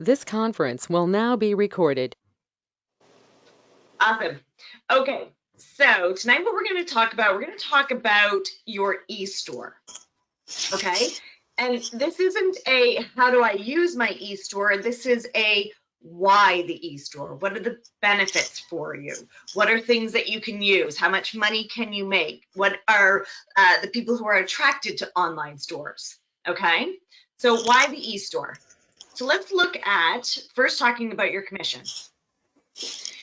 This conference will now be recorded. Awesome. Okay, so tonight what we're going to talk about your e-store. Okay, and this isn't a how do I use my e-store, this is a why the e-store. What are the benefits for you? What are things that you can use? How much money can you make? What are the people who are attracted to online stores? Okay, so why the e-store? So let's look at first talking about your commission.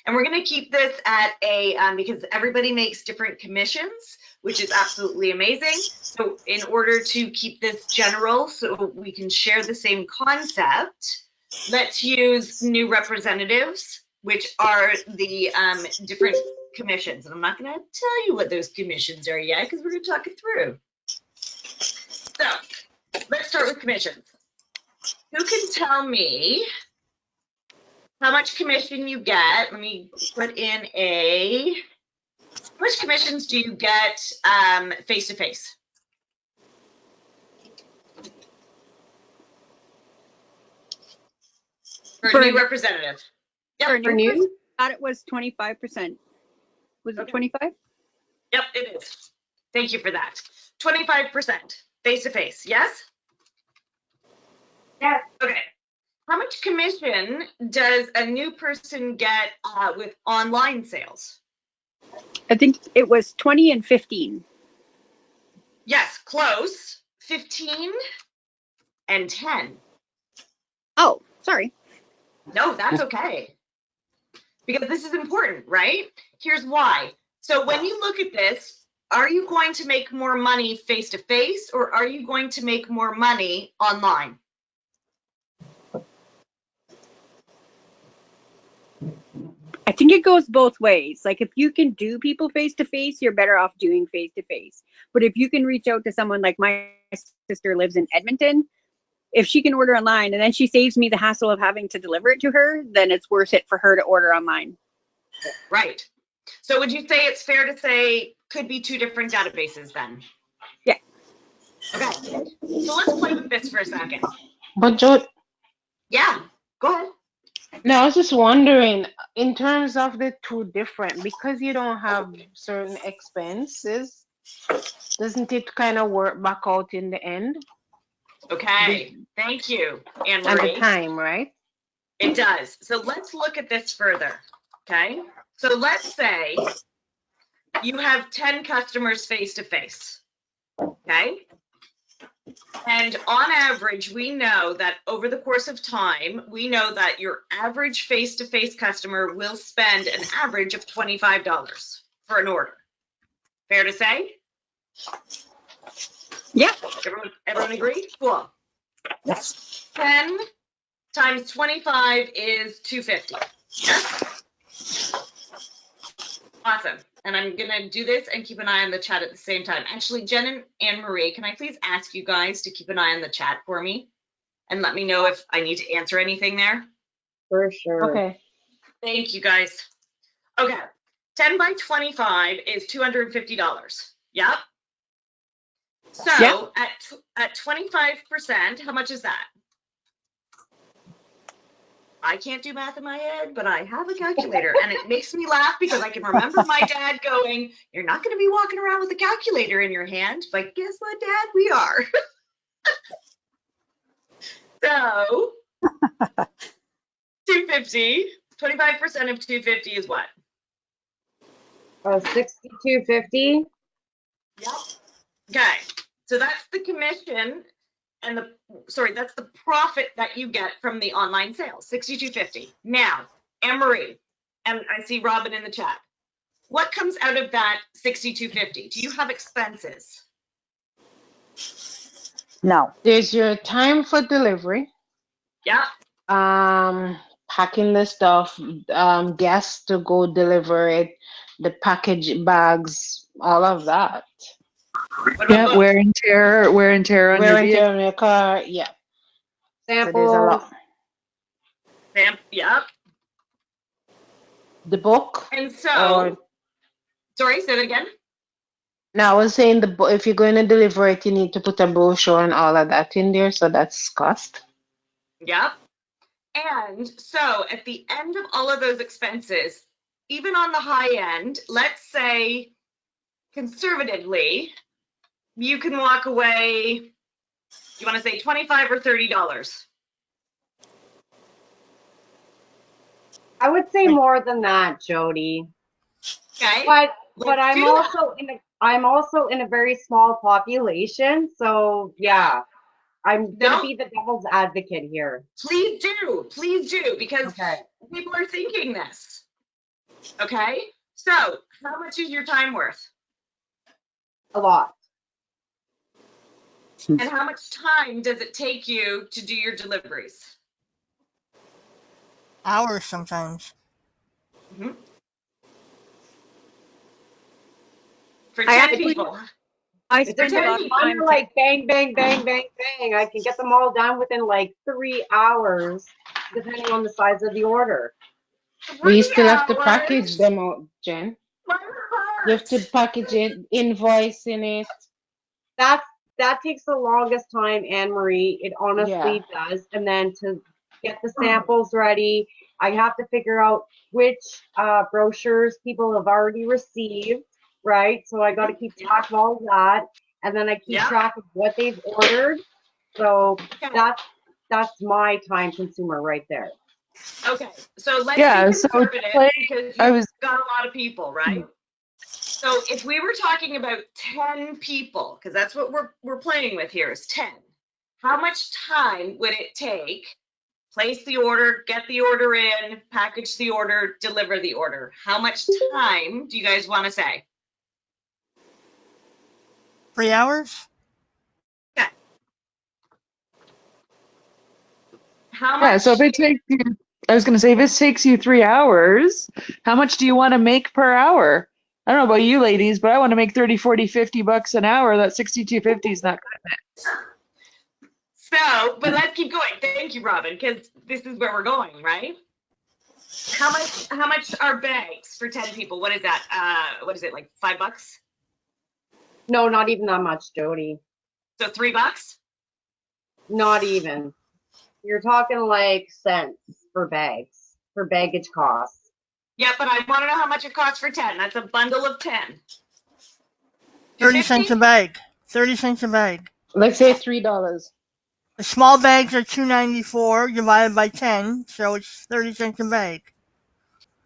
And we're going to keep this at a, because everybody makes different commissions, which is absolutely amazing. So in order to keep this general so we can share the same concept, let's use new representatives, which are the different commissions. And I'm not going to tell you what those commissions are yet because we're going to talk it through. So let's start with commissions. Who can tell me how much commission you get? Let me put in how much commissions do you get face-to-face? For a new representative. Yep. For new? I thought it was 25%. Was it 25? Yep, it is. Thank you for that. 25% face-to-face, yes? Yes. Okay. How much commission does a new person get with online sales? I think it was 20 and 15. Yes, close. 15 and 10. Oh, sorry. No, that's okay. Because this is important, right? Here's why. So when you look at this, are you going to make more money face-to-face or are you going to make more money online? I think it goes both ways. Like if you can do people face-to-face, you're better off doing face-to-face. But if you can reach out to someone, like my sister lives in Edmonton, if she can order online and then she saves me the hassle of having to deliver it to her, then it's worth it for her to order online. Right. So would you say it's fair to say could be two different databases then? Yeah. Okay. So let's play with this for a second. But Joe, yeah, go ahead. no, I was just wondering, in terms of the two different, because you don't have certain expenses, doesn't it kind of work back out in the end? Okay, thank you, Anne-Marie. And the time, right? It does. So let's look at this further, okay? So let's say you have 10 customers face-to-face, okay? And on average, we know that over the course of time, we know that your average face-to-face customer will spend an average of $25 for an order. Fair to say? Yeah. Everyone agree? Cool. Yes. 10 times 25 is 250. Yes? Awesome. And I'm going to do this and keep an eye on the chat at the same time. Actually, Jen and Anne-Marie, can I please ask you guys to keep an eye on the chat for me and let me know if I need to answer anything there? For sure. Okay. Thank you, guys. Okay. 10 by 25 is $250. Yep. So yep. at 25%, how much is that? I can't do math in my head, but I have a calculator, and it makes me laugh because I can remember my dad going, "You're not going to be walking around with a calculator in your hand," but guess what, Dad? We are. So 250, 25% of 250 is what? 62.50. Yep. Okay, so that's the commission. And that's the profit that you get from the online sales, $62.50. Now, Anne-Marie, and I see Robin in the chat. What comes out of that $62.50? Do you have expenses? No. There's your time for delivery. Yeah. Packing the stuff, gas to go deliver it, the package bags, all of that. Yeah, wear and tear on your vehicle. On your car, yeah. Sample. So there's a lot. Yep. The book. And so, sorry, say that again. No, I was saying the book. If you're going to deliver it, you need to put a brochure and all of that in there, so that's cost. Yep. And so at the end of all of those expenses, even on the high end, let's say conservatively, you can walk away, you want to say $25 or $30? I would say more than that, Jody. Okay, But let's I'm do also in a very small population, so yeah, I'm gonna No, be the devil's advocate here. please do, because Okay. people are thinking this. Okay, so how much is your time worth? A lot. And how much time does it take you to do your deliveries? Hours sometimes. Mhm. For I 10 actually, people. I If they're spend a ten lot of people. under time. like bang, bang, bang, bang, bang, I can get them all done within like 3 hours, depending on the size of the order. But you 3 still have to package hours? them out, Jen. My You have heart. to package it, invoice in it. That's that takes the longest time, Anne Marie. It Yeah. honestly does. And then to get the samples ready, I have to figure out which brochures people have already received, right? So I got to keep track of all that, and then I keep Yeah. track of what they've ordered. So Okay. that's my time consumer right there. Okay. So let's Yeah, be so conservative like because I you've was got a lot of people, right? So if we were talking about 10 people, because that's what we're playing with here is 10. How much time would it take? Place the order, get the order in, package the order, deliver the order. How much time do you guys want to say? 3 hours? Okay. How yeah, so if much? it takes you I was gonna say if it takes you 3 hours, how much do you want to make per hour? I don't know about you ladies, but I want to make 30, 40, 50 bucks an hour. That 62.50 is not So, but let's keep going. Thank you, Robin, because this is where we're going, right? How much are bags for 10 people? What is that? What is it, like $5? No, not even that much, Jody. So $3? Not even. You're talking like cents for bags, for baggage costs. Yeah, but I want to know how much it costs for 10. That's a bundle of 10. 30 cents 250? a bag. 30 cents a bag. Let's say $3. The small bags are $2.94 divided by 10, so it's 30 cents a bag.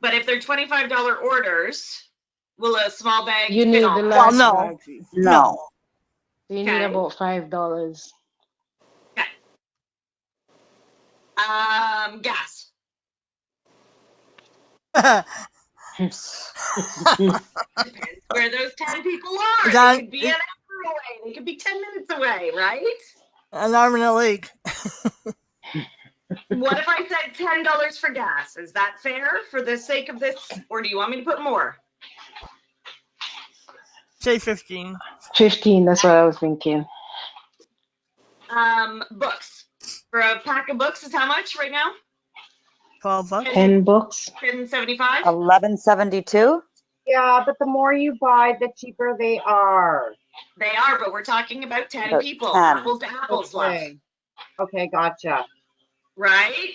But if they're $25 orders, will a small bag You fit need all the that? Well, large no. bags. No. no. So you need Okay. about $5. Okay. Gas. Depends where those 10 people are. They John, could be an hour away. They could be 10 minutes away, right? an arm and a leg. What if I said $10 for gas? Is that fair for the sake of this, or do you want me to put more? Say 15. 15, that's what I was thinking. Books. For a pack of books is how much right now? 12 bucks. 10 books. $10.75? 11.72. Yeah, but the more you buy, the cheaper they are. They are, but we're talking about 10 About people. 10. Apples to apples, love. Okay. Okay, gotcha. Right?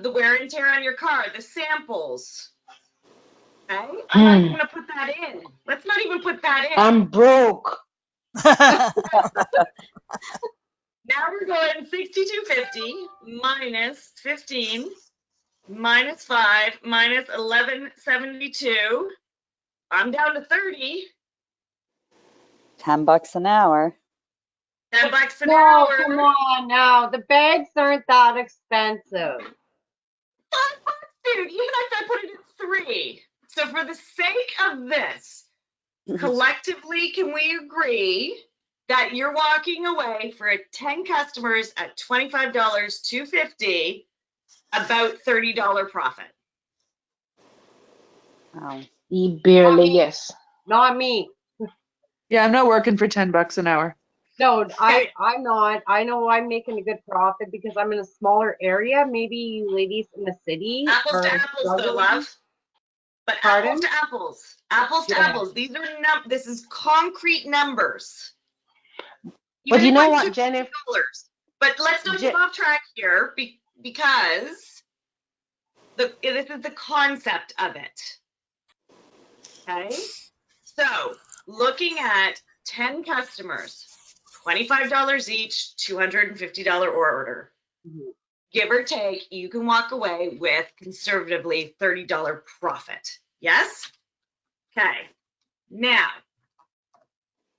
The wear and tear on your car, the samples. Okay? I'm not even going to put that in. Let's not even put that in. I'm broke. Now we're going 62.50 minus 15 minus 5 minus 11.72. I'm down to 30. $10 an hour. $10 an No, hour. come on now. The bags aren't that expensive. $5, dude. Even if I put it at 3. So for the sake of this, collectively, can we agree that you're walking away for 10 customers at $25, $250, about $30 profit? Oh. Barely, me. yes. Not me. Yeah, I'm not working for $10 an hour. No, Okay. I'm not. I know I'm making a good profit because I'm in a smaller area. Maybe you ladies in the city Apples are to apples, though, struggling. love. But Pardon? apples to apples. Apples to Yeah. apples. These are this is concrete numbers. But Even you if know I what, took Jennifer? $2, but let's not get off track here. because this is the concept of it. Okay, so looking at 10 customers, $25 each, $250 order. Give or take, you can walk away with conservatively $30 profit. Yes? Okay. Now,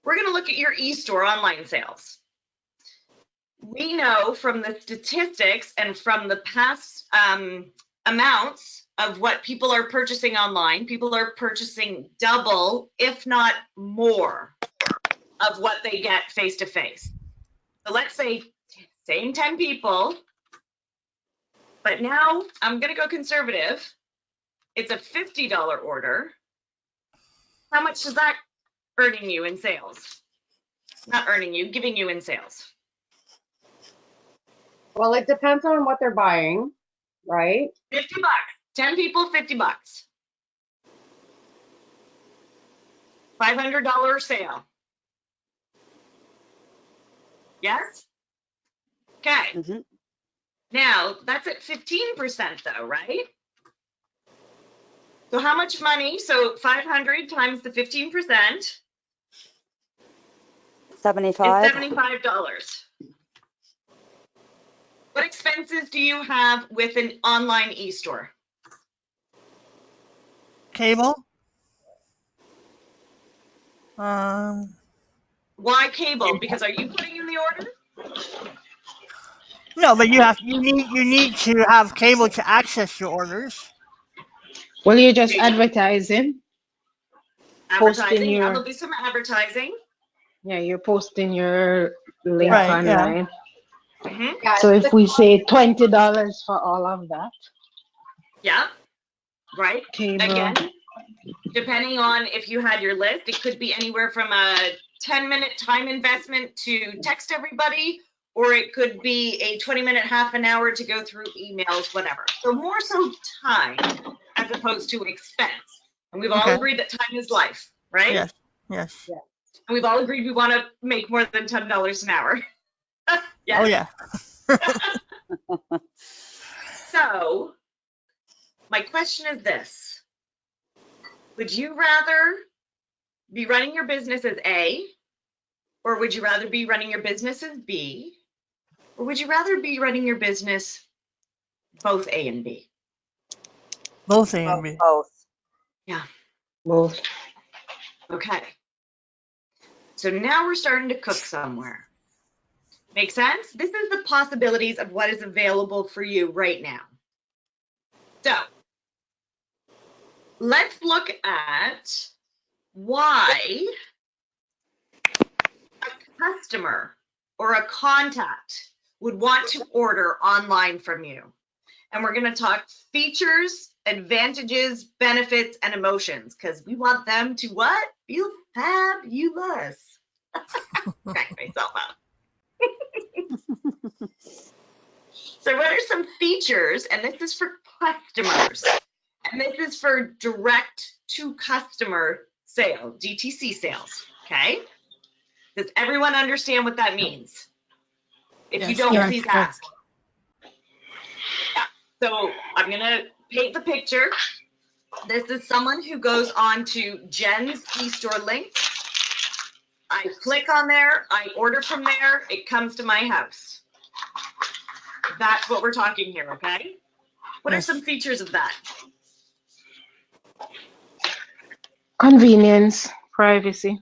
we're going to look at your e-store online sales. We know from the statistics and from the past amounts of what people are purchasing online, people are purchasing double, if not more, of what they get face-to-face. So let's say same 10 people, but now I'm going to go conservative. It's a $50 order. How much is that earning you in sales? Not earning you, giving you in sales. Well, it depends on what they're buying, right? 50 bucks. 10 people, 50 bucks. $500 sale. Yes? Okay. Mm-hmm. Now, that's at 15% though, right? So how much money? So 500 times the 15% is 75. $75. What expenses do you have with an online e-store? Cable. Why cable? Because are you putting in the order? No, but you need to have cable to access your orders. Well, you're just Okay. advertising. Posting Advertising. Yeah, your, there'll be some advertising. yeah, you're posting your link Right, yeah. online. Mhm. Yeah, So if we say $20 for all of that, Yeah. Right. cable. Again, depending on if you had your list, it could be anywhere from a 10-minute time investment to text everybody, or it could be a 20-minute, half an hour to go through emails, whatever. So more so time as opposed to expense. And we've all Okay. agreed that time is life, right? Yes. Yes. And we've all agreed we want to make more than $10 an hour. Yes? Oh yeah. So my question is this. Would you rather be running your business as A, or would you rather be running your business as B, or would you rather be running your business both A and B? Both A and B. Both. Yeah. Both. Okay. So now we're starting to cook somewhere. Make sense? This is the possibilities of what is available for you right now. So let's look at why a customer or a contact would want to order online from you. And we're going to talk features, advantages, benefits, and emotions, because we want them to what? Feel fabulous. Crack myself up. So what are some features? And this is for customers. And this is for direct to customer sale, DTC sales. Okay? Does everyone understand what that means? If you Yes. don't, Yeah. please ask. Yeah. So I'm going to paint the picture. This is someone who goes on to Jen's e-store link. I click on there, I order from there, it comes to my house. That's what we're talking here, okay? What are Yes. some features of that? Convenience, privacy.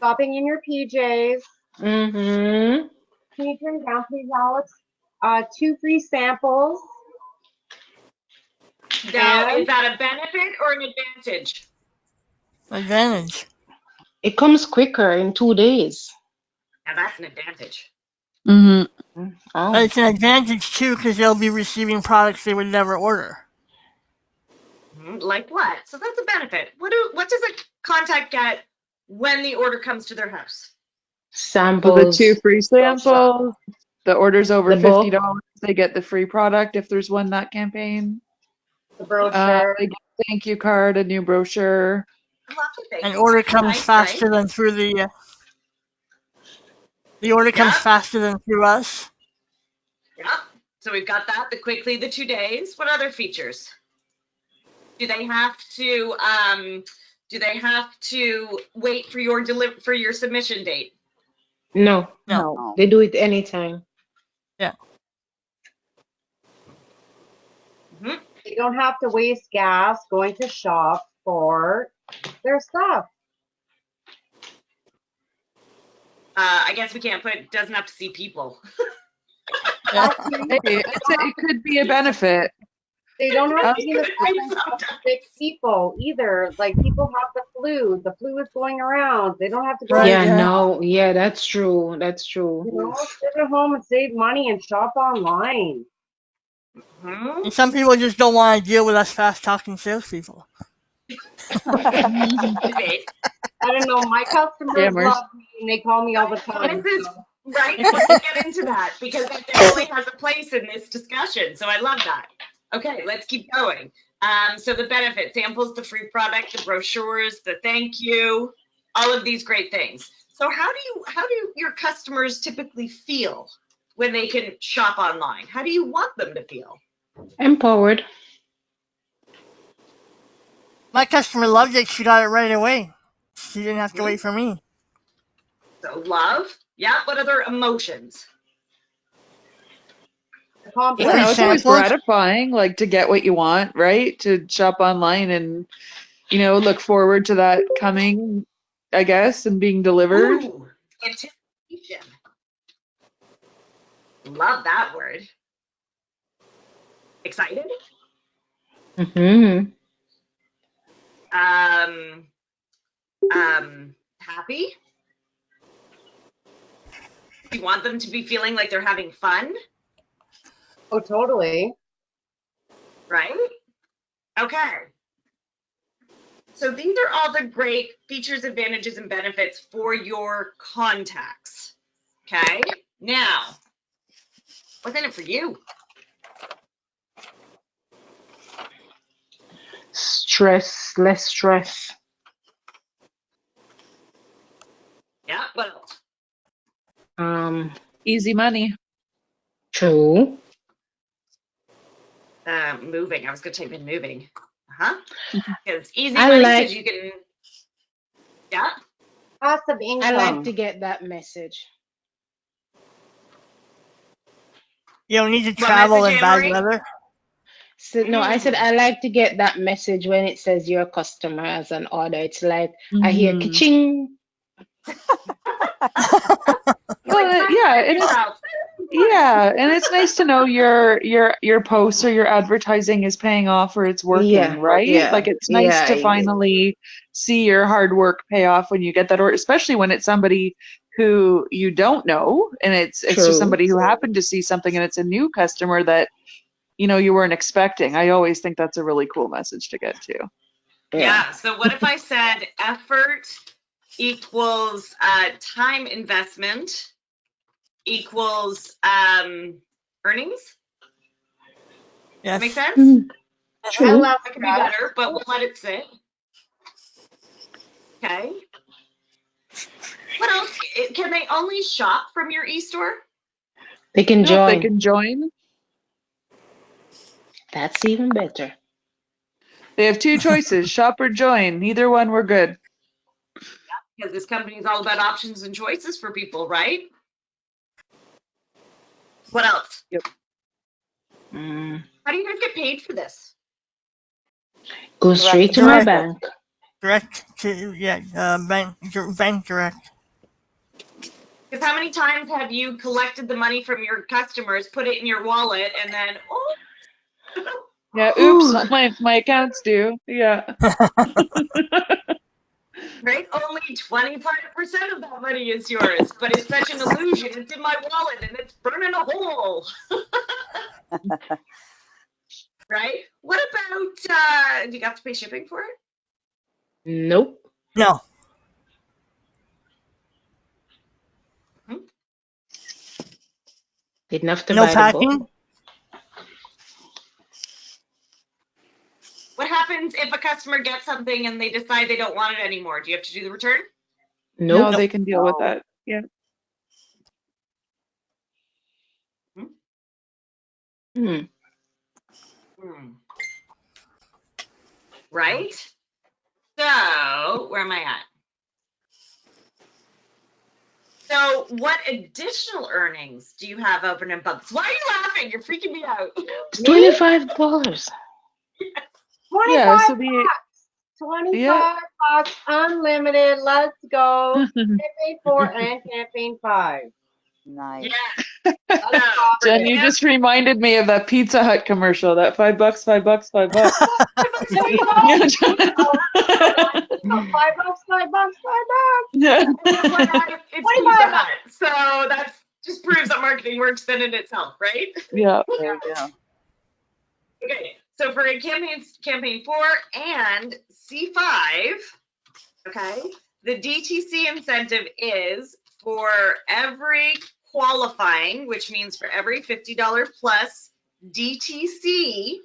shopping in your PJs. Mm-hmm. Can you turn it down, please, Alex? 2 free samples. Now, And is that a benefit or an advantage? Advantage. It comes quicker in 2 days. Now, that's an advantage. Mm-hmm. But Oh, it's an advantage too because they'll be receiving products they would never order. Like what? So that's a benefit. What does a contact get when the order comes to their house? So the 2 samples, free samples, the orders over the book, $50, they get the free product if there's one that campaign. the brochure. They get a thank you card, a new brochure. Lots of things. An order comes Nice, faster right? than through the order comes Yep. faster than through us. So we've got that, the quickly, the 2 days. What other features? Do they have to wait for your submission date? No, No. No. they do it anytime. Yeah. Mhm. They don't have to waste gas going to shop for their stuff. I guess we can't put doesn't have to see people. That too. Hey, it could be a benefit. They don't have to be in the Right, presence of sometimes. sick people either. Like people have the flu. The flu is going around. They don't have to go Right, Yeah, yeah. no, yeah, that's true. That's true. sit at home and save money and shop online. Hmm? And some people just don't want to deal with us fast talking salespeople. Debate. I don't know. My customers Scammers. love me and they call me all the time. This is So. right. Let's get into that because that definitely has a place in this discussion. So I love that. Okay, let's keep going. So the benefit samples, the free product, the brochures, the thank you, all of these great things. So how do your customers typically feel when they can shop online? How do you want them to feel? Empowered. My customer loved it. She got it right away. She didn't have to Mhm. wait for me. So love, yeah. What other emotions? The I complex. don't Free know, it's always samples. gratifying, like to get what you want, right? To shop online and, look forward to that coming, I guess, and being delivered. Ooh, anticipation. Love that word. Excited? Mm-hmm. Happy? You want them to be feeling like they're having fun, Oh, totally. right? Okay. So these are all the great features, advantages, and benefits for your contacts. Okay. Now, what's in it for you? Stress, less stress. Yeah. What else? Easy money. True. Moving. I was going to type in moving. Because easy I money because like you can. Yeah. Passive I like income. to get that message. You don't need to What travel message, in Anne bad Marie? weather. So no, I said I like to get that message when it says your customer as an order. It's like I hear Hmm. ka-ching. You're like, Well, time yeah, for and yourself. it's nice to know your posts or your advertising is paying off or it's working, Yeah, right? yeah, Like it's nice yeah. to finally see your hard work pay off when you get that order, especially when it's somebody who you don't know and it's just True. somebody who happened to see something and it's a new customer that you weren't expecting. I always think that's a really cool message to get to. Yeah. Yeah. So what if I said effort equals time investment equals earnings? That make Yes. sense? Mm, I true. love That could be that. better, but we'll let it sit. Okay. What else? Can they only shop from your e-store? They can Nope, they join. can join. That's even better. They have two choices, shop or join. Either one we're good. Because this company is all about options and choices for people, right? What else? Mm. How do you guys get paid for this? Go straight to my Direct. bank. Direct to bank direct. Because how many times have you collected the money from your customers, put it in your wallet, and then, oh, Yeah, oops, Whew. my account's due. Yeah. right? Only 25% of that money is yours, but it's such an illusion. It's in my wallet and it's burning a hole, right? What about, do you have to pay shipping for it? Nope. No. Hmm? Didn't have to No buy the book. packing. What happens if a customer gets something and they decide they don't want it anymore? Do you have to do the return? No, Nope. they can deal with that. Yeah. Hmm? Hmm. Hmm. Right? So, where am I at? So, what additional earnings do you have over and above? Why are you laughing? You're freaking me out. It's Me? $25. Yeah, 25 so the bucks. 25 yeah. bucks, unlimited. Let's go. Campaign 4 and campaign 5. Yeah. Nice. Let's So, cover Jen, it. you just reminded me of that Pizza Hut commercial, that $5, $5, $5. Yeah. $5. $5, $5, $5. Yeah. FYI, it's Pizza 25 bucks. Hut. So, that just proves that marketing works then in itself, right? Yeah. There you go. Okay. So, for campaign 4 and C5, okay, the DTC incentive is for every qualifying, which means for every $50 plus DTC,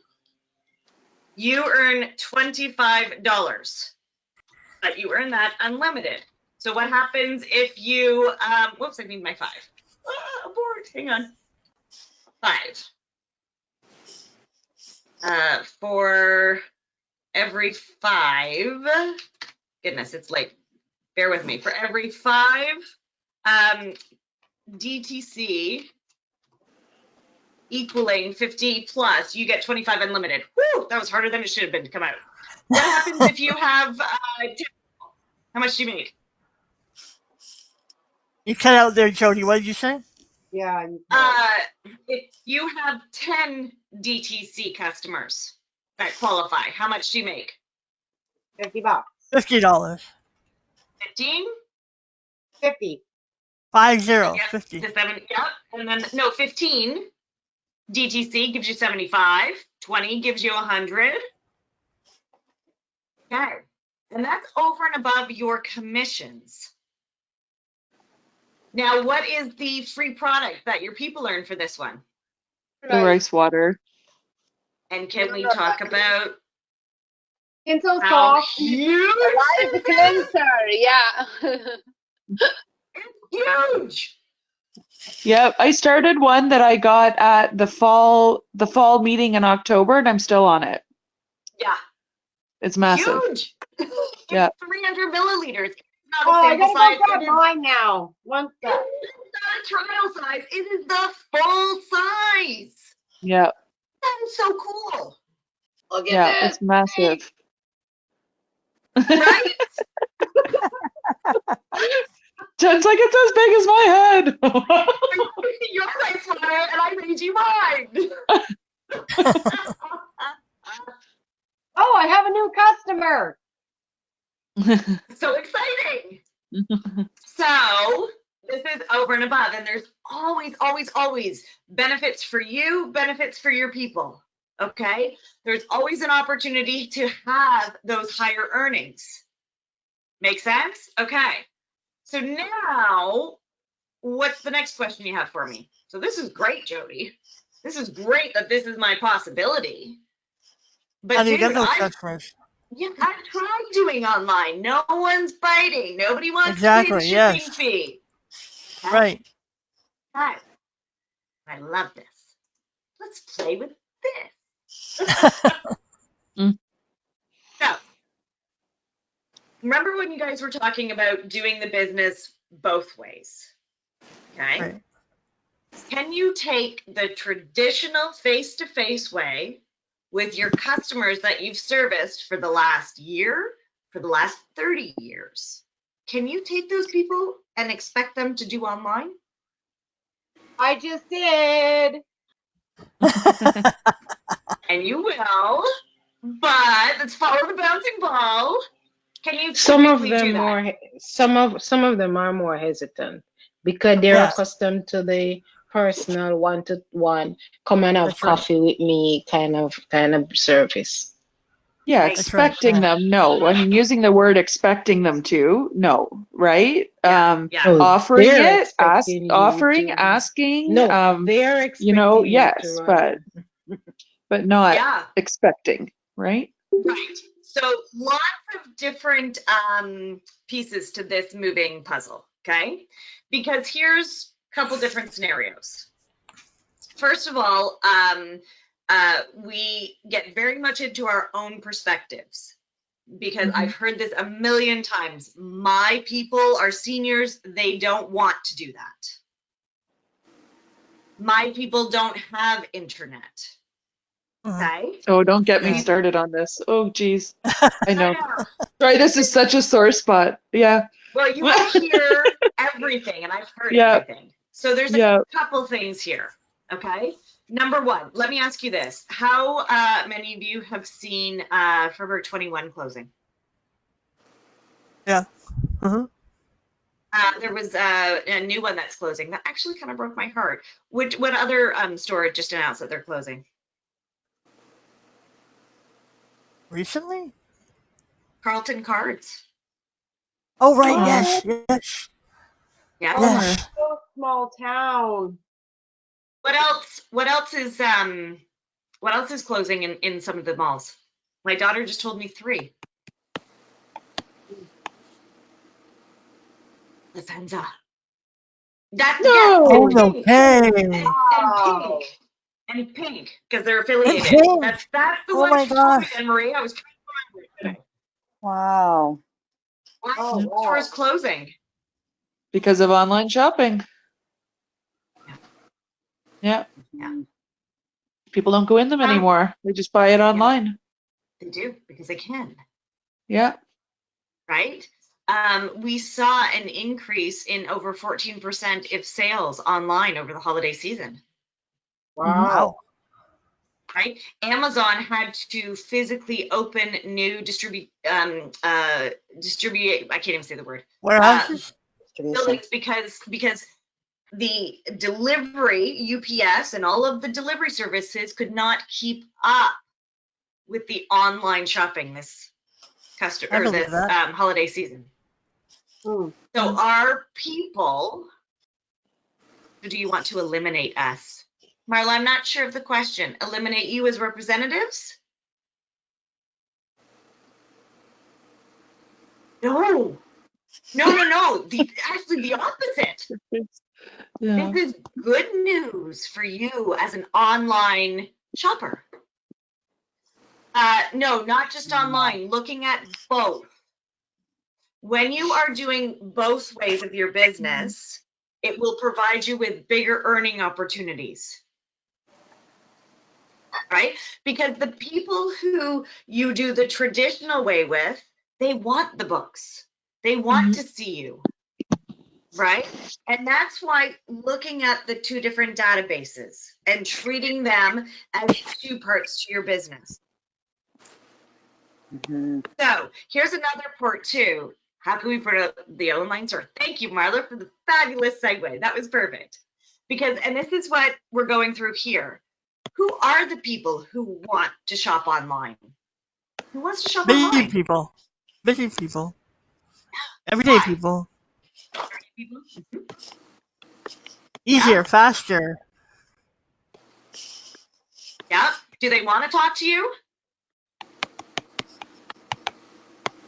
you earn $25, but you earn that unlimited. So what happens if you, whoops, I need my 5. Abort, hang on. 5. For every 5, goodness, it's late. Bear with me. For every 5 DTC equaling 50 plus, you get 25 unlimited. Woo, that was harder than it should have been to come out. What happens if you have 10? How much do you make? You cut out there, Jody. What did you say? Yeah. You can. If you have 10 DTC customers that qualify, how much do you make? 50 bucks. $50. 15? 50. 50. Yep. 50. To 7. Yep. And then no, 15 DTC gives you 75. 20 gives you 100. Okay. And that's over and above your commissions. Now, what is the free product that your people earn for this one? The rice water. And can we talk about And so how soft. huge Why this is cleanser? Yeah. is? Huge. Yep, I started one that I got at the fall meeting in October, and I'm still on it. Yeah. It's massive. Huge. Yeah. It's 300 milliliters. It's not Oh, a I sample gotta size. go grab mine now. One It sec. is not a trial size. It is the full size. Yeah. That is so cool. Look Yeah, at it's this. massive. Right? Jen's like, it's as big as my head. Your rice water, and I made you mine. Oh, I have a new customer. So exciting. So this is over and above, and there's always, always, always benefits for you, benefits for your people. Okay? There's always an opportunity to have those higher earnings. Make sense? Okay. So now, what's the next question you have for me? So this is great, Jody. This is great that this is my possibility. How But do you get dude, those I've customers? tried doing online. No one's biting. Nobody wants to pay the Exactly, shipping yes. fee. Okay. Right. Okay. I love this. Let's play with this. Mm. So, remember when you guys were talking about doing the business both ways? Okay. Right. Can you take the traditional face-to-face way with your customers that you've serviced for the last year, for the last 30 years? Can you take those people and expect them to do online? I just did. And you will, but let's follow the bouncing ball. Can you Some of typically do them that? more, some of them are more hesitant because they're Yes, accustomed to the personal one-to-one, come and have that's right. coffee with me kind of service. Yeah, Right. That's right. expecting Yeah. them, no. I mean, using the word expecting them to, no, right? Yeah. Oh, Offering they're it, expecting you offering, to. asking, No, they're expecting you to yes, run. but not Yeah. expecting, right? Right. So lots of different pieces to this moving puzzle, okay? Because here's a couple different scenarios. first of all, we get very much into our own perspectives because I've heard this a million times. My people, our seniors, they don't want to do that. My people don't have internet. Okay? Oh, don't get me Yeah. started on this. Oh, geez. I know. know. Sorry, this is such a sore spot. Yeah. Well, you want to hear everything, and I've heard Yeah. everything. So there's a Yeah. couple things here. Okay? Number one, let me ask you this. How many of you have seen Forever 21 closing? Yeah. Mhm. There was a new one that's closing. That actually kind of broke my heart. What other store just announced that they're closing? Recently? Carlton Cards. Oh, right. Aw. Yes. Yes. Yeah. Oh, Bummer. Yes. so small town. What else? What else is closing in some of the malls? My daughter just told me 3. La Senza. That Oh, No. no. Pink Hey. Wow. and Pink because they're And affiliated. pink. That's the Oh one my she told me, gosh. Anne Marie. I was trying to remember it today. Wow. Why Oh, is wow. stores closing? Because of online shopping. Yeah. Yeah. People don't go in them anymore. They just buy it Yeah, online. they do because they can. Yeah. Right? We saw an increase in over 14% of sales online over the holiday season. Wow. Wow. Right? Amazon had to physically open new I can't even say the word. Warehouses? Distribution. Buildings because the delivery, UPS and all of the delivery services could not keep up with the online shopping this I believe that. holiday season. Hmm. So our people, do you want to eliminate us? Marla, I'm not sure of the question. Eliminate you as representatives? No. Actually, the opposite. Yeah. This is good news for you as an online shopper. No, not just online, looking at both. When you are doing both ways of your business, it will provide you with bigger earning opportunities. Right? Because the people who you do the traditional way with, they want the books. They want to see you. Right? And that's why looking at the 2 different databases and treating them as 2 parts to your business. So here's another part 2. How can we put the online store? Thank you, Marla, for the fabulous segue. That was perfect. And this is what we're going through here. Who are the people who want to shop online? Who wants to shop Busy online? people. Busy people. Everyday Why? people. People? Easier, Yeah, faster. yeah. Do they want to talk to you?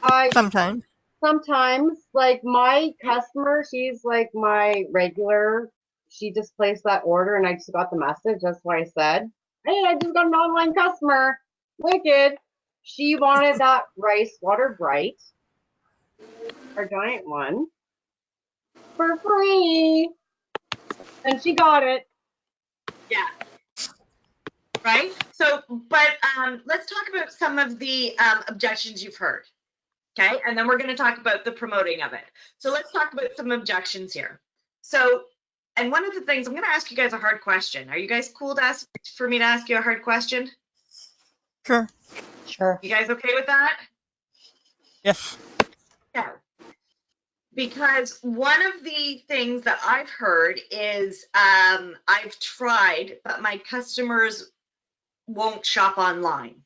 I Sometimes. sometimes like my customer, she's like my regular. She just placed that order and I just got the message. That's why I said, "Hey, I just got an online customer. Wicked." She wanted that rice water bright, our giant one, for free, and she got it. Yeah. Right? So, but let's talk about some of the objections you've heard. Okay. And then we're going to talk about the promoting of it. So let's talk about some objections here. So, and one of the things, I'm going to ask you guys a hard question. Are you guys cool for me to ask you a hard question? Sure. Sure. You guys okay with that? Yes. Yeah. Because one of the things that I've heard is I've tried, but my customers won't shop online.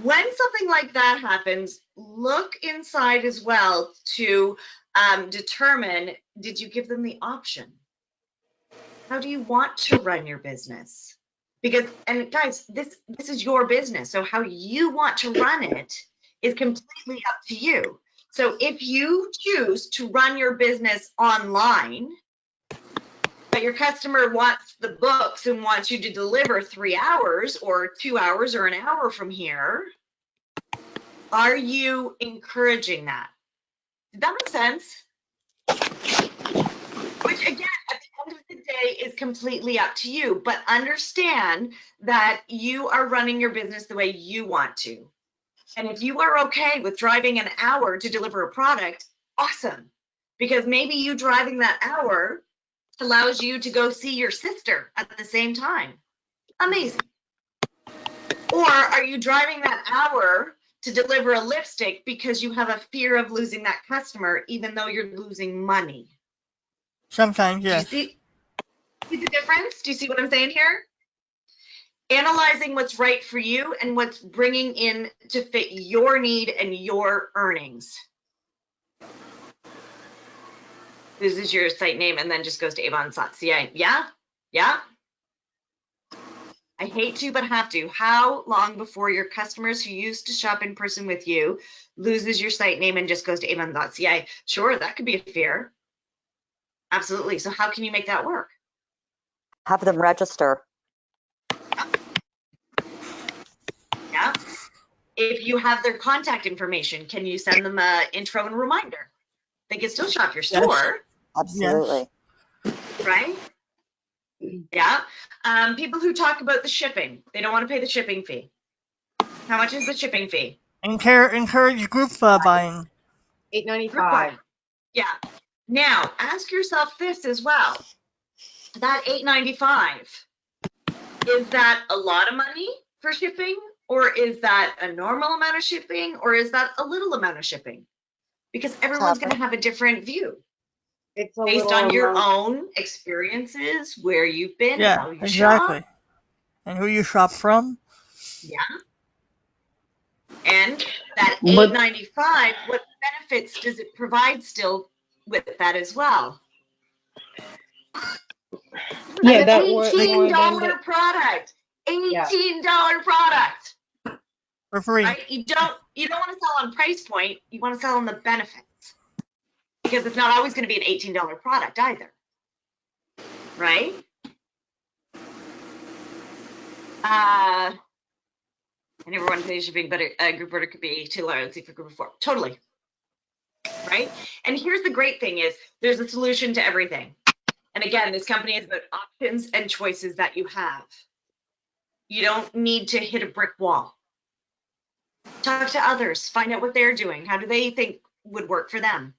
When something like that happens, look inside as well to determine, did you give them the option? How do you want to run your business? Because, and guys, this is your business. So how you want to run it is completely up to you. So if you choose to run your business online, but but your customer wants the books and wants you to deliver 3 hours or 2 hours or an hour from here, are you encouraging that? Did that make sense? Which again, at the end of the day is completely up to you, but understand that you are running your business the way you want to. And if you are okay with driving an hour to deliver a product, awesome. Because maybe you driving that hour allows you to go see your sister at the same time. Amazing. Or are you driving that hour to deliver a lipstick because you have a fear of losing that customer, even though you're losing money? Sometimes, Do you yes. see the difference? Do you see what I'm saying here? Analyzing what's right for you and what's bringing in to fit your need and your earnings. This is your site name and then just goes to avon.ca. Yeah? Yeah? I hate to, but have to. How long before your customers who used to shop in person with you loses your site name and just goes to avon.ca? Sure, that could be a fear. Absolutely. So how can you make that work? Have them register. Yeah. If you have their contact information, can you send them an intro and reminder? They can still shop your Yes. store, Absolutely. right? Yeah. People who talk about the shipping, they don't want to pay the shipping fee. How much is the shipping fee? Encourage group buying. Group buy. $8.95. Yeah. Now, ask yourself this as well. That $8.95, is that a lot of money for shipping? Or is that a normal amount of shipping? Or is that a little amount of shipping? Because everyone's going to have a different view It's a based little on your amount. own experiences, where you've been, Yeah, how you exactly. shop. And who you shop from. Yeah. And that But $8.95, what benefits does it provide still with that as well? Yeah, An that worth more than the. $18 product. Yeah. $18 product. For free. Right? You don't want to sell on price point, you want to sell on the benefits. Because it's not always going to be an $18 product either. Right? I never want to pay shipping, but a group order could be too large for group of 4. Totally. Right? And here's the great thing is there's a solution to everything. And again, this company is about options and choices that you have. You don't need to hit a brick wall. Talk to others, find out what they're doing. How do they think would work for them?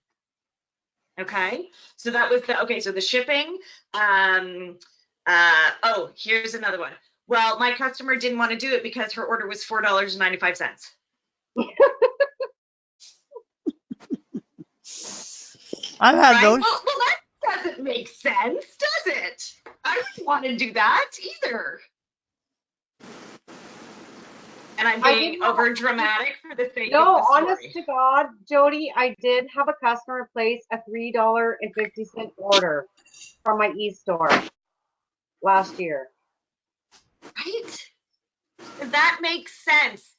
Okay, so that was so the shipping. Oh, here's another one. Well, my customer didn't want to do it because her order was $4.95. I've had Right? those. Well, that doesn't make sense, does it? I wouldn't want to do that either. And I'm I being did have over dramatic for the sake No, of the honest story. to God, Jody, I did have a customer place a $3.50 order from my e-store last year. Right? That makes sense.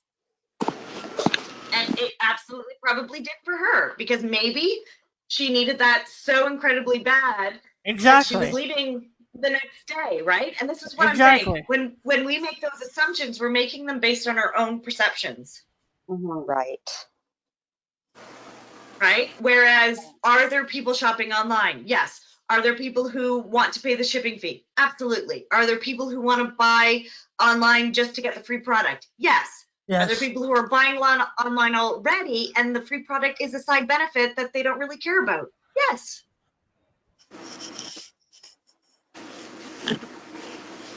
And it absolutely probably did for her because maybe she needed that so incredibly bad that she was Exactly. leaving the next day, right? And this is what I'm Exactly. saying. When we make those assumptions, we're making them based on our own perceptions, Right. right? Whereas, are there people shopping online? Yes. Are there people who want to pay the shipping fee? Absolutely. Are there people who want to buy online just to get the free product? Yes. Are there Yes. people who are buying online already and the free product is a side benefit that they don't really care about? Yes.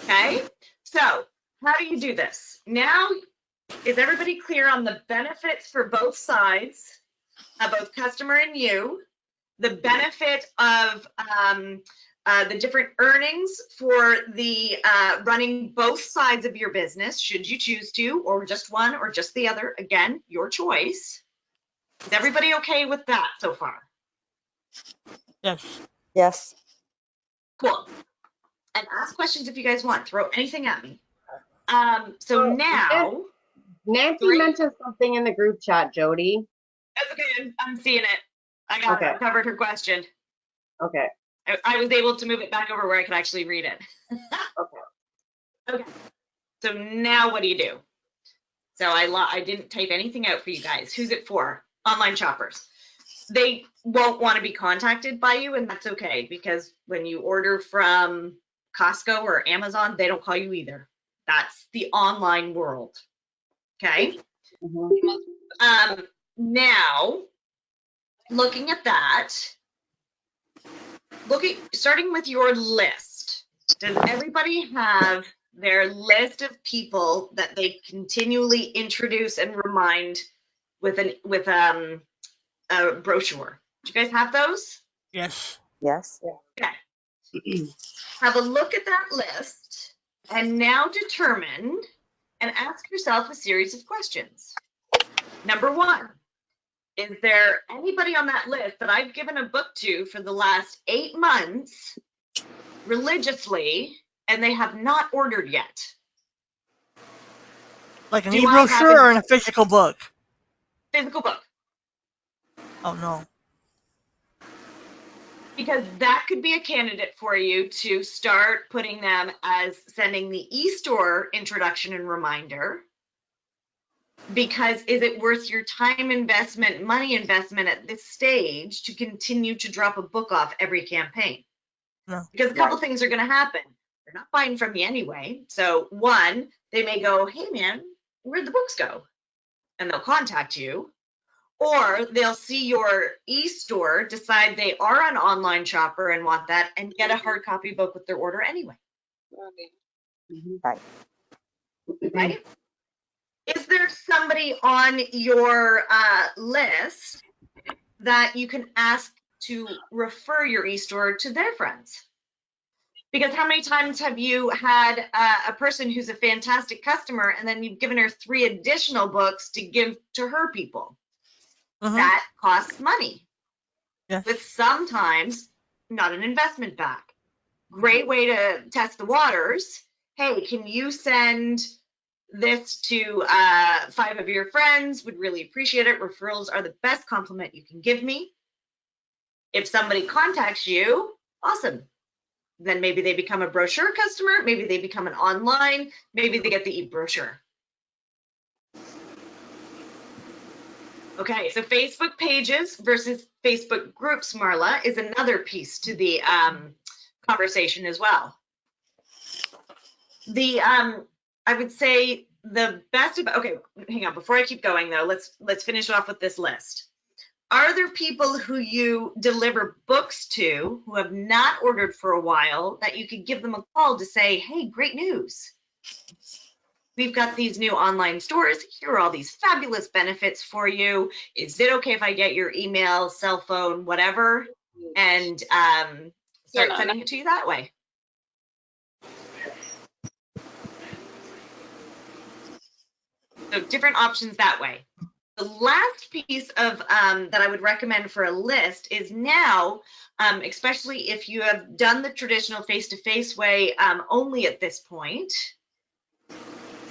Okay. So how do you do this? Now, is everybody clear on the benefits for both sides, both customer and you? The benefit of the different earnings for the running both sides of your business, should you choose to, or just one or just the other. Again, your choice. Is everybody okay with that so far? Yes. Yes. Cool. And ask questions if you guys want. Throw anything at me. So Oh, now, Nancy 3. mentioned something in the group chat, Jody. That's okay. I'm seeing it. I got it. Okay. I covered her question. Okay. I was able to move it back over where I could actually read it. Okay. So now what do you do? So I didn't type anything out for you guys. Who's it for? Online shoppers. They won't want to be contacted by you, and that's okay, because when you order from Costco or Amazon, they don't call you either. That's the online world. Okay. Now, looking at that, starting with your list. Does everybody have their list of people that they continually introduce and remind with a brochure? Do you guys have those? Yes. Yes. Okay. Have a look at that list and now determine and ask yourself a series of questions. Number one, is there anybody on that list that I've given a book to for the last 8 months religiously and they have not ordered yet? Like an Do I have e-brochure or in a a physical book? physical book? Oh no. Because that could be a candidate for you to start putting them as sending the e-store introduction and reminder. Because is it worth your time investment, money investment at this stage to continue to drop a book off every campaign? No. Because a couple things are going to happen. They're not buying from you anyway. So one, they may go, hey man, where'd the books go? And they'll contact you. Or they'll see your e-store, decide they are an online shopper and want that, and get a hard copy book with their order anyway. Right. Right? Is there somebody on your list that you can ask to refer your e-store to their friends? Because how many times have you had a person who's a fantastic customer and then you've given her 3 additional books to give to her people? That costs money. Yes. With sometimes not an investment back. Great way to test the waters. Hey, can you send this to 5 of your friends? Would really appreciate it. Referrals are the best compliment you can give me. If somebody contacts you, awesome. Then maybe they become a brochure customer. Maybe they become an online. Maybe they get the e-brochure. Okay, so Facebook pages versus Facebook groups, Marla, is another piece to the conversation as well. The I would say the best about, okay, hang on, before I keep going though, let's finish off with this list. Are there people who you deliver books to who have not ordered for a while that you could give them a call to say, hey, great news. We've got these new online stores. Here are all these fabulous benefits for you. Is it okay if I get your email, cell phone, whatever, and start sending it to you that way? So different options that way. The last piece of that I would recommend for a list is now, especially if you have done the traditional face-to-face way only at this point,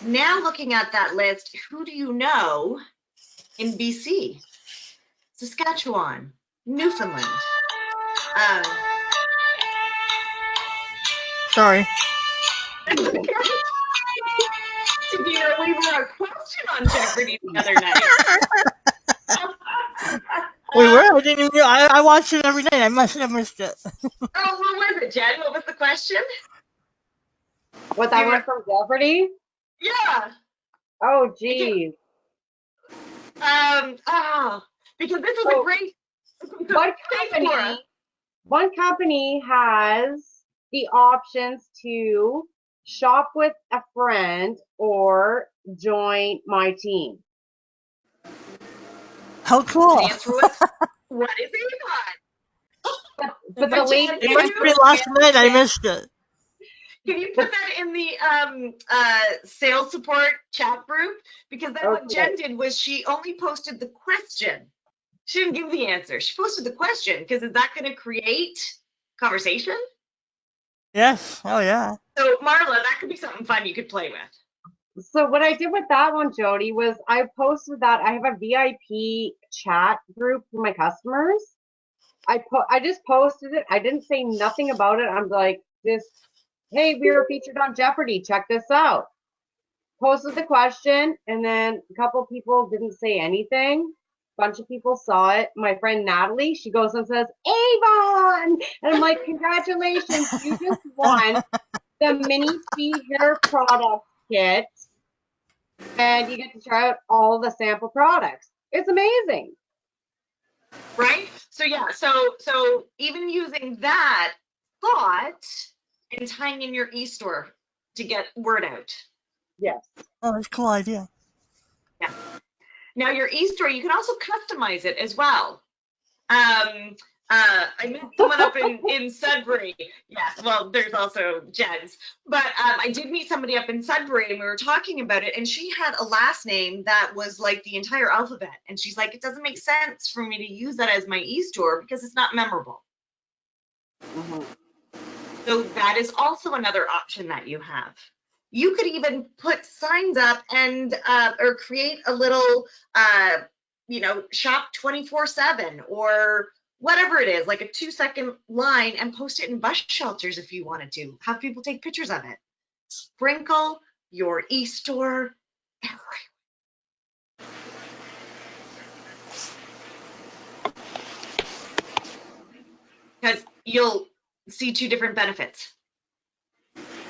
now looking at that list, who do you know in BC, Saskatchewan, Newfoundland? Sorry. Did you know we were a question on Jeopardy the other night? We were? I didn't even know. I watch it every night. I must have missed it. Oh, what was it, Jen? What was the question? What, that one from Jeopardy? Yeah. Oh, geez. Because this is a great. One company has the options to shop with a friend or join my team. How cool. The answer was, what is it? But the link, It must be last night. I missed it. Can you put that in the sales support chat group? Because then what Jen did was she only posted the question. She didn't give the answer. She posted the question because is that going to create conversation? Yes. Oh, yeah. So Marla, that could be something fun you could play with. So what I did with that one, Jody, was I posted that I have a VIP chat group for my customers. I just posted it. I didn't say nothing about it. I'm like, hey, we were featured on Jeopardy. Check this out. Posted the question, and then a couple people didn't say anything. Bunch of people saw it. My friend Natalie, she goes and says, Avon! And I'm like, congratulations, you just won the mini speed hair product kit, and you get to try out all the sample products. It's amazing. Right? So yeah, so even using that thought and tying in your e-store to get word out. Yes. Oh, that's a cool idea. Yeah. Now your e-store, you can also customize it as well. I met someone up in Sudbury. Yes, well, there's also Jen's, but I did meet somebody up in Sudbury, and we were talking about it. And she had a last name that was like the entire alphabet, and she's like, it doesn't make sense for me to use that as my e-store because it's not memorable. Mm-hmm. So that is also another option that you have. You could even put signs up and or create a little shop 24/7 or whatever it is, like a 2-second line, and post it in bus shelters if you wanted to. Have people take pictures of it. Sprinkle your e-store everywhere. Because you'll see two different benefits,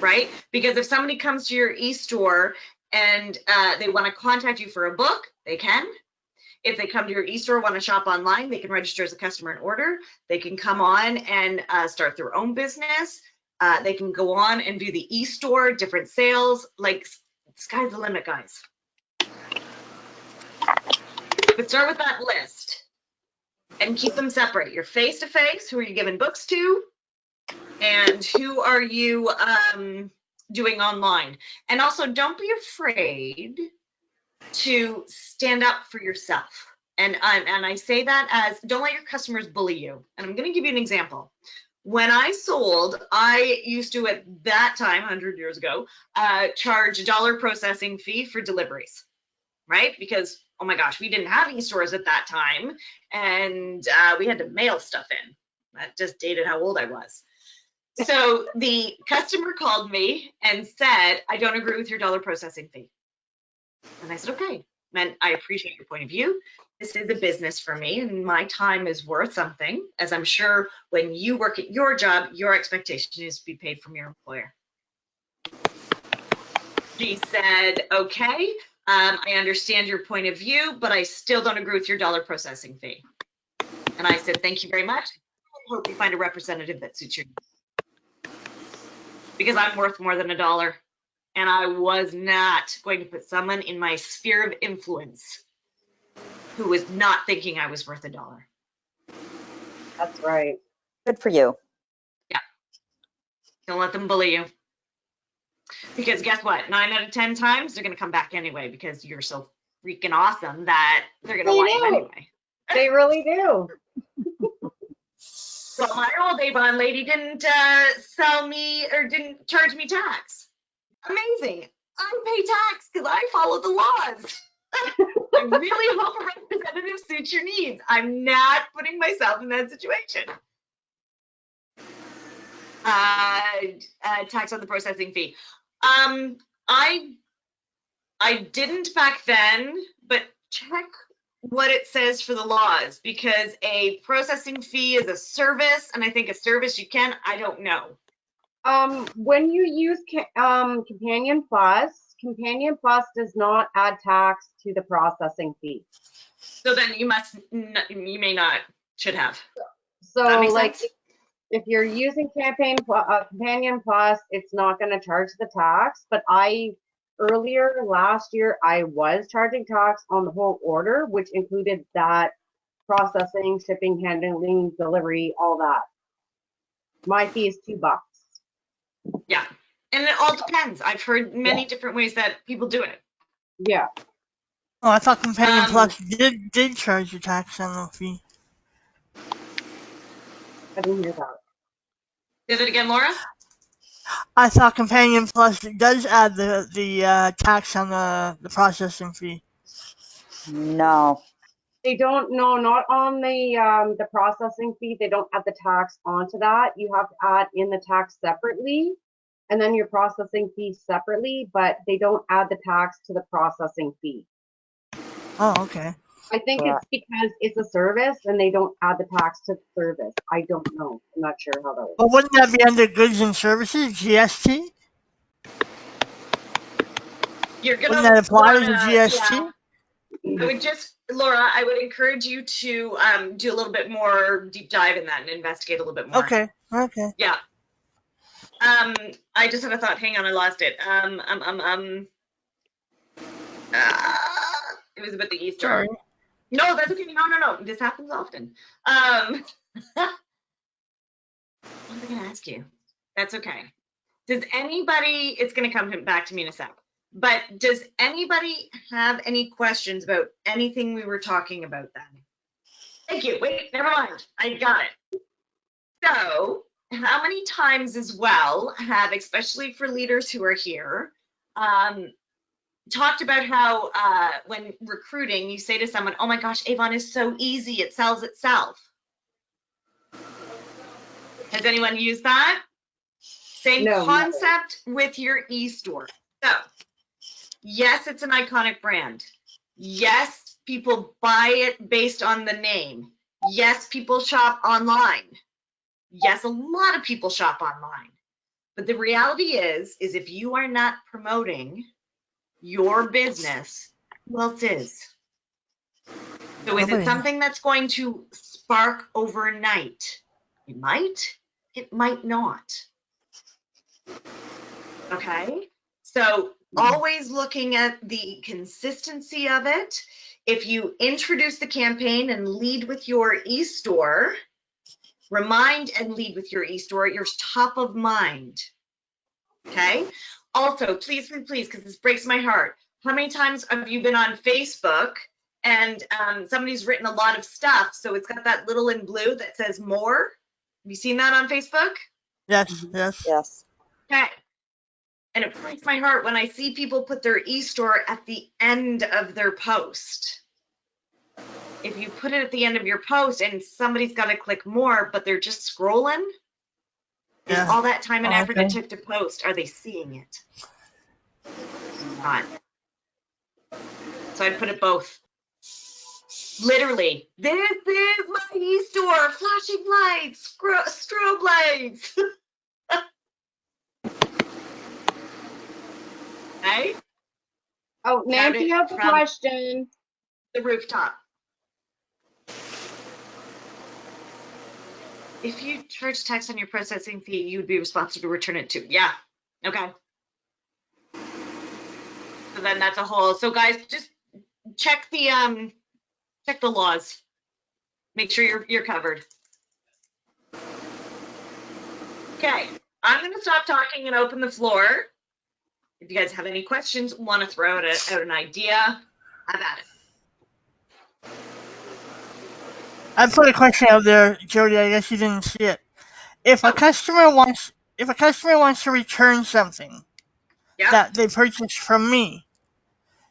right? Because if somebody comes to your e-store and they want to contact you for a book, they can. If they come to your e-store, want to shop online, they can register as a customer and order. They can come on and start their own business. They can go on and do the e-store, different sales. Like, sky's the limit, guys. But start with that list and keep them separate. Your face-to-face, who are you giving books to? And who are you doing online? And also, don't be afraid to stand up for yourself. And I say that as, don't let your customers bully you. And I'm going to give you an example. When I sold, I used to, at that time, 100 years ago, charge $1 processing fee for deliveries, right? Because, oh my gosh, we didn't have e-stores at that time, and we had to mail stuff in. That just dated how old I was. So the customer called me and said, I don't agree with your $1 processing fee. And I said, okay, man, I appreciate your point of view. This is a business for me, and my time is worth something, as I'm sure when you work at your job, your expectation is to be paid from your employer. She said, okay, I understand your point of view, but I still don't agree with your $1 processing fee. And I said, thank you very much. I hope you find a representative that suits your needs. Because I'm worth more than $1. And I was not going to put someone in my sphere of influence who was not thinking I was worth $1. That's right. Good for you. Yeah. Don't let them bully you. Because guess what? 9 out of 10 times, they're going to come back anyway because you're so freaking awesome that they're going to want you anyway. They really do. Well, my old Avon lady didn't sell me or didn't charge me tax. Amazing. I pay tax because I follow the laws. I really hope a representative suits your needs. I'm not putting myself in that situation. Tax on the processing fee. I didn't back then, but check what it says for the laws, because a processing fee is a service, and I think a service you can. I don't know. When you use Companion Plus does not add tax to the processing fee. So then you may not, should have. So like sense? if you're using Companion Plus, it's not going to charge the tax. But earlier last year, I was charging tax on the whole order, which included that processing, shipping, handling, delivery, all that. My fee is $2. Yeah, and it all depends. I've heard many different ways that people do it. Yeah. Oh, I thought Companion Plus did charge you tax on the fee. I didn't hear that. Say that again, Laura? I thought Companion Plus does add the tax on the processing fee. No. They don't, no, not on the processing fee. They don't add the tax onto that. You have to add in the tax separately and then your processing fee separately, but they don't add the tax to the processing fee. Oh, okay. I think Correct. it's because it's a service and they don't add the tax to the service. I don't know. I'm not sure how that works. But wouldn't that be under goods and services, GST? You're Wouldn't gonna that apply to wanna, yeah. GST? I would just, Laura, I would encourage you to do a little bit more deep dive in that and investigate a little bit more. Okay, okay. Yeah. I just had a thought. Hang on, I lost it. It was about the Easter. Sorry. No, that's okay. No. This happens often. What was I gonna ask you? That's okay. Does anybody? It's gonna come back to me in a sec. But does anybody have any questions about anything we were talking about then? Thank you. Wait, never mind. I got it. So, how many times as well have, especially for leaders who are here, talked about how when recruiting, you say to someone, oh my gosh, Avon is so easy, it sells itself. Has anyone used that? Same No, concept with your e-store. So, yes, it's an iconic brand. Yes, people buy it based on the name. Yes, people shop online. Yes, a lot of people shop online. But the reality is if you are not promoting your business, who else is? So is it Nobody. something that's going to spark overnight? It might not. Okay? So always looking at the consistency of it. If you introduce the campaign and lead with your e-store, remind and lead with your e-store, you're top of mind. Okay? Also, please, because this breaks my heart. How many times have you been on Facebook and somebody's written a lot of stuff, so it's got that little in blue that says more? Have you seen that on Facebook? Yes, yes. Yes. Okay. And it breaks my heart when I see people put their e-store at the end of their post. If you put it at the end of your post and somebody's got to click more, but they're just scrolling, is Yeah. all that time and Oh, effort it okay. took to post, are they seeing it? Not. So I'd put it both. Literally, this is my e-store, flashing lights, strobe lights. Okay? Oh, Shout Nancy it has a from question. the rooftop. If you charge tax on your processing fee, you would be responsible to return it to. Yeah. Okay. So then that's a whole. So guys, just check the laws. Make sure you're covered. Okay. I'm going to stop talking and open the floor. If you guys have any questions, want to throw out an idea, have at it. I put a question out there, Jody. I guess you didn't see it. If a Oh, customer wants to return something yeah, that they purchased from me,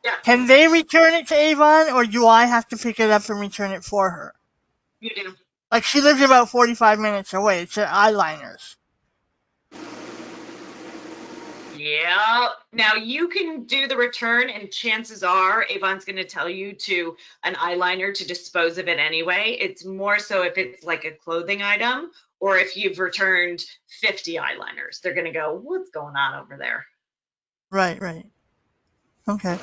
yeah, can they return it to Avon, or do I have to pick it up and return it for her? you do. Like, she lives about 45 minutes away. It's at eyeliners. Yeah. Now you can do the return, and chances are Avon's going to tell you to an eyeliner to dispose of it anyway. It's more so if it's like a clothing item or if you've returned 50 eyeliners, they're going to go, what's going on over there? Right, right. Okay.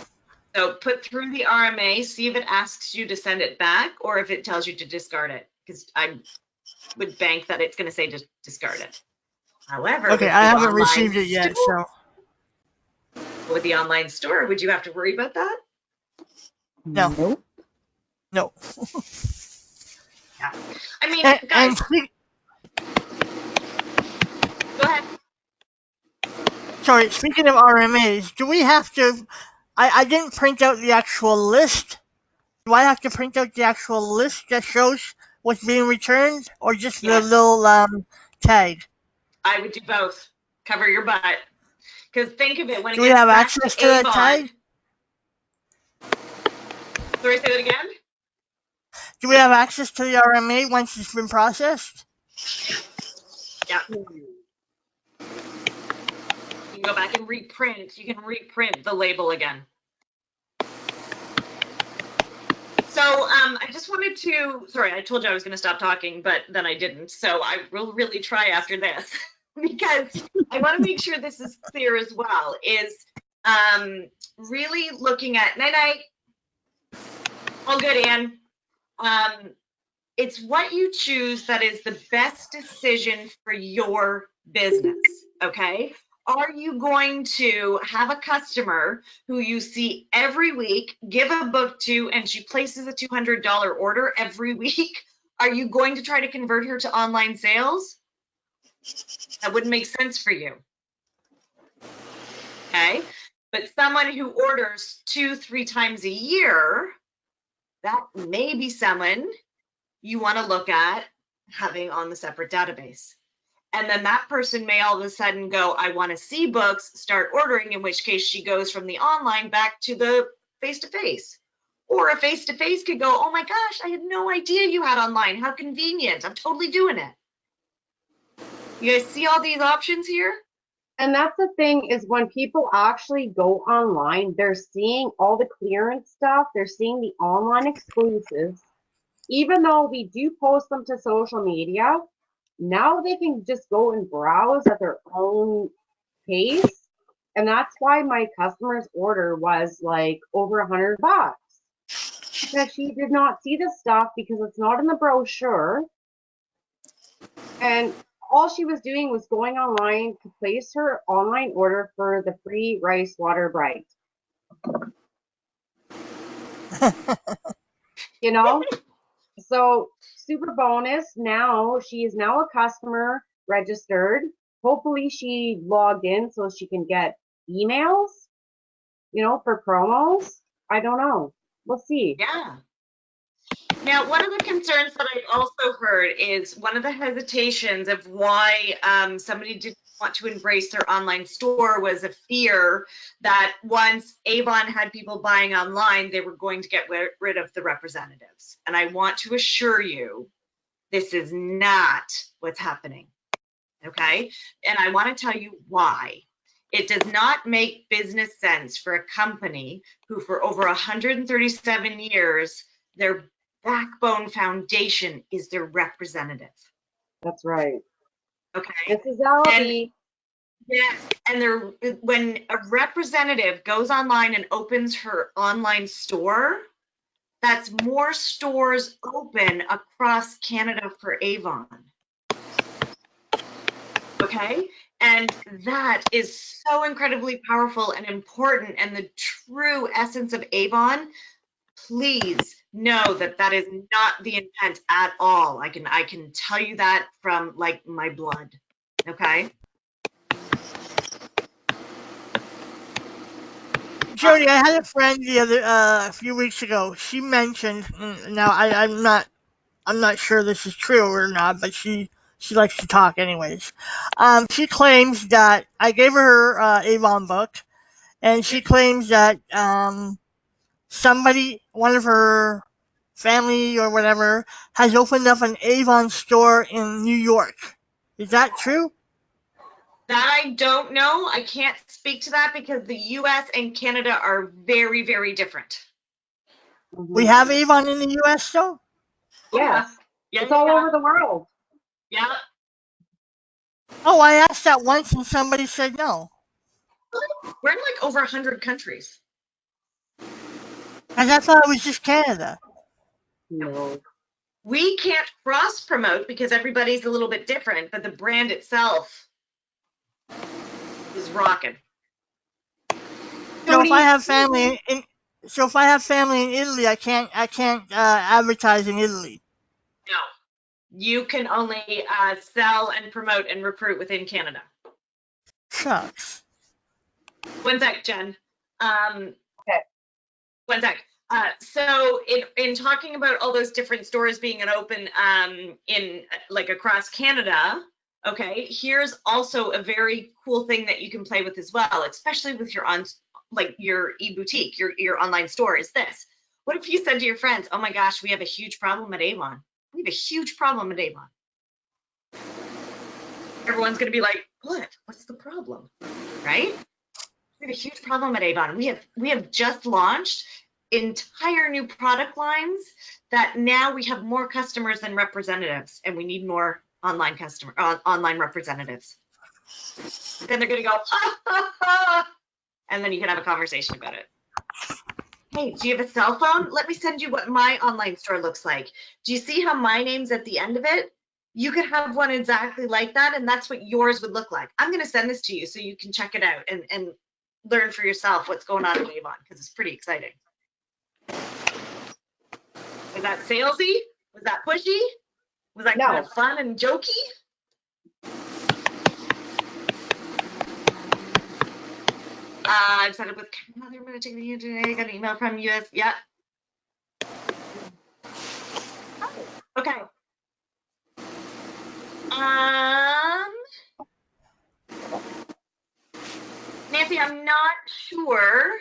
So put through the RMA, see if it asks you to send it back or if it tells you to discard it, because I would bank that it's going to say just discard it. However, Okay, I haven't received it yet, so. with the online store, would you have to worry about that? No. Nope. No. Yeah. I mean, And guys, go ahead. sorry, speaking of RMAs, do we have to? I didn't print out the actual list. Do I have to print out the actual list that shows what's being returned, or just the Yes, little tag? I would do both. Cover your butt. Because think of it, when it Do we gets have back access to to that Avon. tag? Sorry, say that again? Do we have access to the RMA once it's been processed? Yeah. You can go back and reprint. You can reprint the label again. So I just wanted to, sorry, I told you I was going to stop talking, but then I didn't. So I will really try after this because I want to make sure this is clear as well, is really looking at, night-night, all good, Ann. It's what you choose that is the best decision for your business, okay? Are you going to have a customer who you see every week, give a book to, and she places a $200 order every week? Are you going to try to convert her to online sales? That wouldn't make sense for you, okay? But someone who orders 2-3 times a year, that may be someone you want to look at having on the separate database. And then that person may all of a sudden go, I want to see books, start ordering, in which case she goes from the online back to the face-to-face. Or a face-to-face could go, oh my gosh, I had no idea you had online. How convenient. I'm totally doing it. You guys see all these options here? And that's the thing is when people actually go online, they're seeing all the clearance stuff. They're seeing the online exclusives. Even though we do post them to social media, now they can just go and browse at their own pace. And that's why my customer's order was like over $100 because she did not see the stuff because it's not in the brochure. And all she was doing was going online to place her online order for the free rice water bright. You know? So super bonus. Now she is now a customer registered. Hopefully she logged in so she can get emails, for promos. I don't know. We'll see. Yeah. Now, one of the concerns that I've also heard is one of the hesitations of why somebody didn't want to embrace their online store was a fear that once Avon had people buying online, they were going to get rid of the representatives. And I want to assure you, this is not what's happening, okay? And I want to tell you why. It does not make business sense for a company who for over 137 years, their backbone foundation is their representative. That's right. Okay. This is Albie. Yes, and when a representative goes online and opens her online store, that's more stores open across Canada for Avon. Okay, and that is so incredibly powerful and important, and the true essence of Avon. Please know that that is not the intent at all. I can tell you that from like my blood. Okay. Jody, I had a friend a few weeks ago. She mentioned, now I'm not sure this is true or not, but she likes to talk anyways. She claims that I gave her Avon book, and she claims that one of her family or whatever, has opened up an Avon store in New York. Is that true? That I don't know. I can't speak to that because the US and Canada are very, very different. We have Avon in the US though? Yes. Yeah. It's all over the world. Yeah. Oh, I asked that once and somebody said no. We're in like over 100 countries. And I thought it was just Canada. No. We can't cross promote because everybody's a little bit different, but the brand itself is rocking. So if I have family in Italy, I can't advertise in Italy. No, you can only sell and promote and recruit within Canada. Shucks. One sec, Jen. Okay. One sec. So in talking about all those different stores being open in like across Canada, okay, here's also a very cool thing that you can play with as well, especially with your your e-boutique, your online store, is this. What if you said to your friends, oh my gosh, we have a huge problem at Avon. We have a huge problem at Avon. Everyone's going to be like, what? What's the problem? Right? We have a huge problem at Avon. We have just launched entire new product lines that now we have more customers than representatives, and we need more online representatives. Then they're going to go, and then you can have a conversation about it. Hey, do you have a cell phone? Let me send you what my online store looks like. Do you see how my name's at the end of it? You could have one exactly like that, and that's what yours would look like. I'm going to send this to you so you can check it out and learn for yourself what's going on at Avon, because it's pretty exciting. Was that salesy? Was that pushy? Was that kind of fun and jokey? I've set up with Mother. I'm going to take the today. I got an email from US. Yeah. Okay. Nancy, I'm not sure.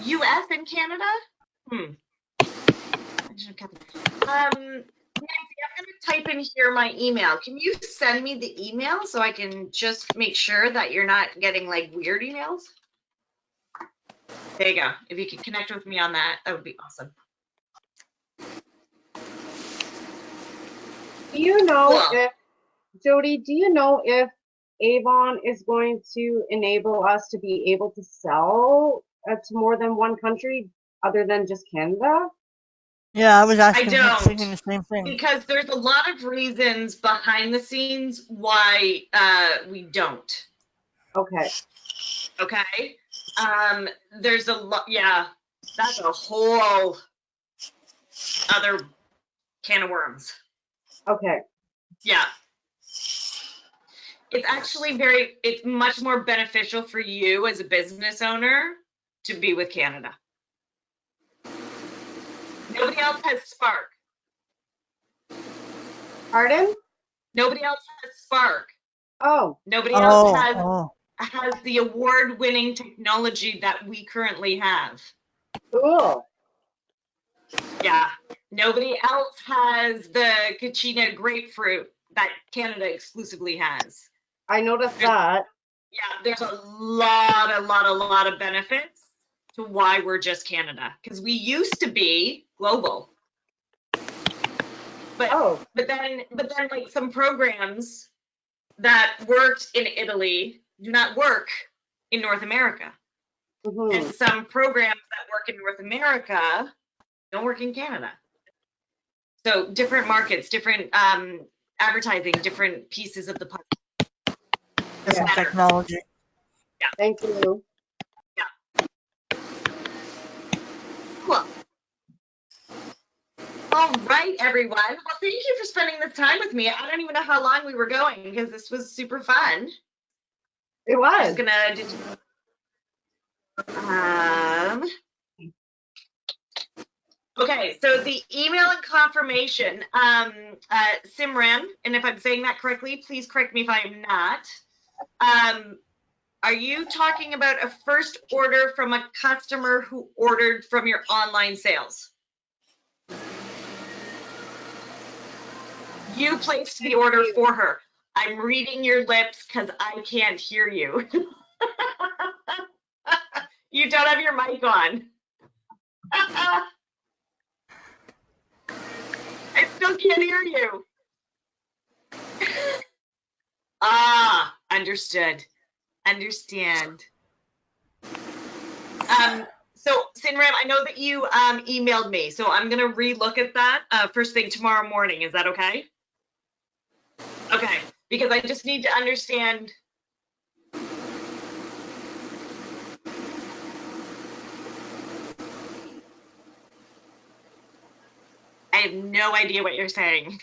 US and Canada? Nancy, I'm going to type in here my email. Can you send me the email so I can just make sure that you're not getting like weird emails? There you go. If you could connect with me on that, that would be awesome. Do you know if, Jody, do you know if Avon is going to enable us to be able to sell to more than one country other than just Canada? Yeah, I was asking, don't, thinking the same thing. Because there's a lot of reasons behind the scenes why we don't. Okay. Okay. There's a lot. Yeah, that's a whole other can of worms. Okay. Yeah. It's actually it's much more beneficial for you as a business owner to be with Canada. Nobody else has Spark. Pardon? Nobody else has Spark. Oh. Nobody else has the award-winning technology that we currently have. Cool. Yeah. Nobody else has the Kachina grapefruit that Canada exclusively has. I noticed that. Yeah, there's a lot of benefits to why we're just Canada, because we used to be global. But then like some programs that worked in Italy do not work in North America. And some programs that work in North America don't work in Canada. So different markets, different advertising, different pieces of the puzzle. Different technology. Yeah. Thank you. Yeah. Cool. All right, everyone. Well, thank you for spending this time with me. I don't even know how long we were going because this was super fun. It was. I'm just gonna do okay, so the email and confirmation, Simran, and if I'm saying that correctly, please correct me if I am not. Are you talking about a first order from a customer who ordered from your online sales? You placed the order for her. I'm reading your lips because I can't hear you. You don't have your mic on. I still can't hear you. Understood. Understand. So Sinram, I know that you emailed me, so I'm gonna re-look at that first thing tomorrow morning. Is that okay? Okay, because I just need to understand. I have no idea what you're saying.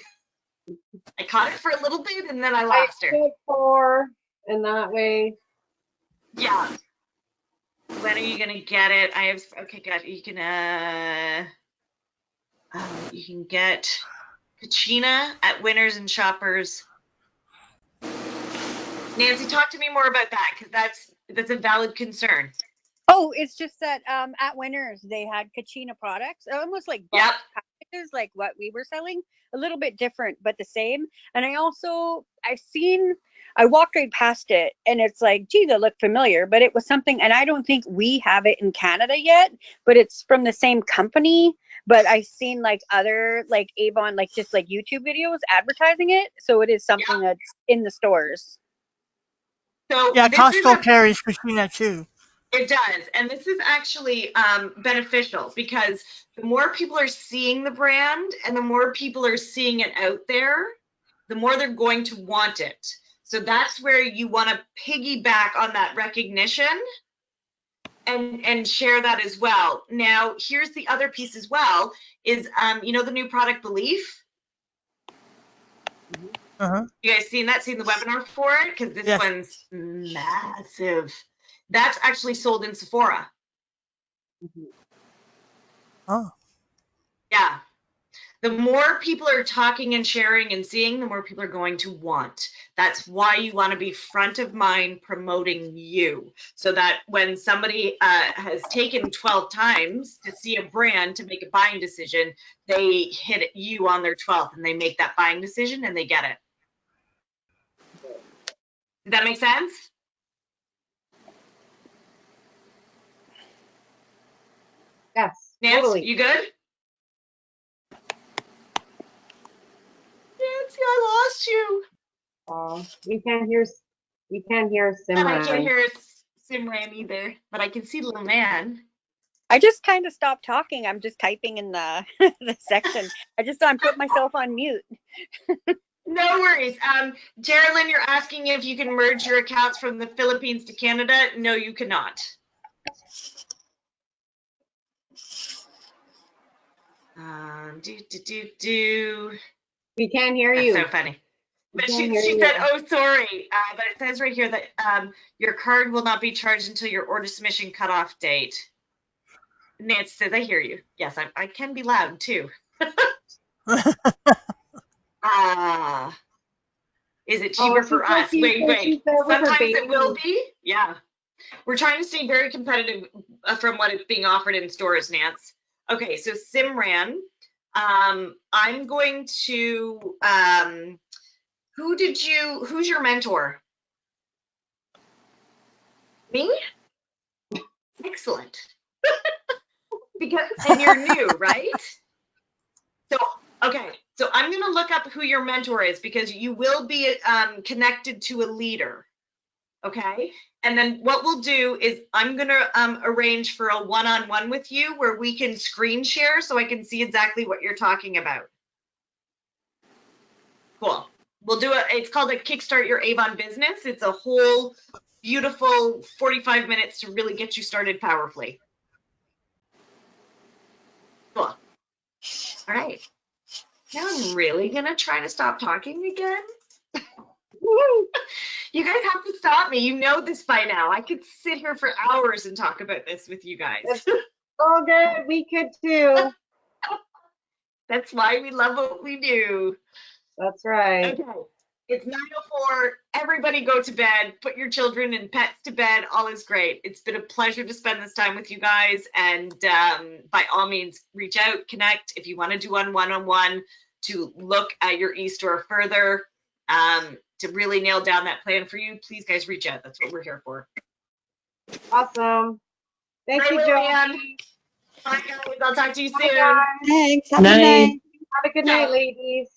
I caught it for a little bit and then I lost her. For in that way. Yeah. When are you gonna get it? I have okay, good. You can get Kachina at Winners and Shoppers. Nancy, talk to me more about that because that's a valid concern. Oh, it's just that at Winners they had Kachina products, almost like bulk Yep. packages, like what we were selling, a little bit different but the same. And I walked right past it, and it's like, gee, that looked familiar, but it was something, and I don't think we have it in Canada yet, but it's from the same company. But I've seen like other like Avon, like just like YouTube videos advertising it, so it is something Yep. that's in the stores. So Yeah, this is Costco carries Christina too. it does, and this is actually beneficial because the more people are seeing the brand and the more people are seeing it out there, the more they're going to want it. So that's where you want to piggyback on that recognition and share that as well. Now, here's the other piece as well is the new product Belief. Uh-huh. You guys seen that? Seen the webinar for it? Because this Yes. one's massive. That's actually sold in Sephora. Oh. Yeah. The more people are talking and sharing and seeing, the more people are going to want. That's why you want to be front of mind promoting you, so that when somebody has taken 12 times to see a brand to make a buying decision, they hit you on their 12th and they make that buying decision and they get it. Does that make sense? Yes, Nance, totally. you good? Nancy, I lost you. We can't hear And I can't Simran. hear Simran either, but I can see little man. I just kind of stopped talking. I'm just typing in the the section. I put myself on mute. No worries. Geraldine, you're asking if you can merge your accounts from the Philippines to Canada. No, you cannot. Do. We can't hear That's you. so funny. We But can't she hear said, you. oh, sorry. But it says right here that your card will not be charged until your order submission cutoff date. Nancy says, I hear you. Yes, I can be loud too. Is it cheaper She for says us? Wait. she's there with her Sometimes it will baby. be. Yeah. We're trying to stay very competitive from what is being offered in stores, Nance. Okay, so Simran, I'm going to, who's your mentor? Me? Excellent. And you're new, right? So, okay, so I'm going to look up who your mentor is because you will be connected to a leader. Okay. And then what we'll do is I'm going to arrange for a one-on-one with you where we can screen share so I can see exactly what you're talking about. Cool. We'll do it. It's called a Kickstart Your Avon Business. It's a whole beautiful 45 minutes to really get you started powerfully. Cool. All right. Now I'm really going to try to stop talking again. You guys have to stop me. You know this by now. I could sit here for hours and talk about this with you guys. It's all good. We could too. That's why we love what we do. That's right. Okay. It's 9:04. Everybody go to bed. Put your children and pets to bed. All is great. It's been a pleasure to spend this time with you guys. And by all means, reach out, connect. If you want to do one-on-one to look at your e-store further, to really nail down that plan for you, please, guys, reach out. That's what we're here for. Awesome. Thank Bye, you, Lillian. Joey. Bye, guys. I'll talk to you Bye, soon. guys. Thanks. Have a good Night. night. Have a good night, ladies.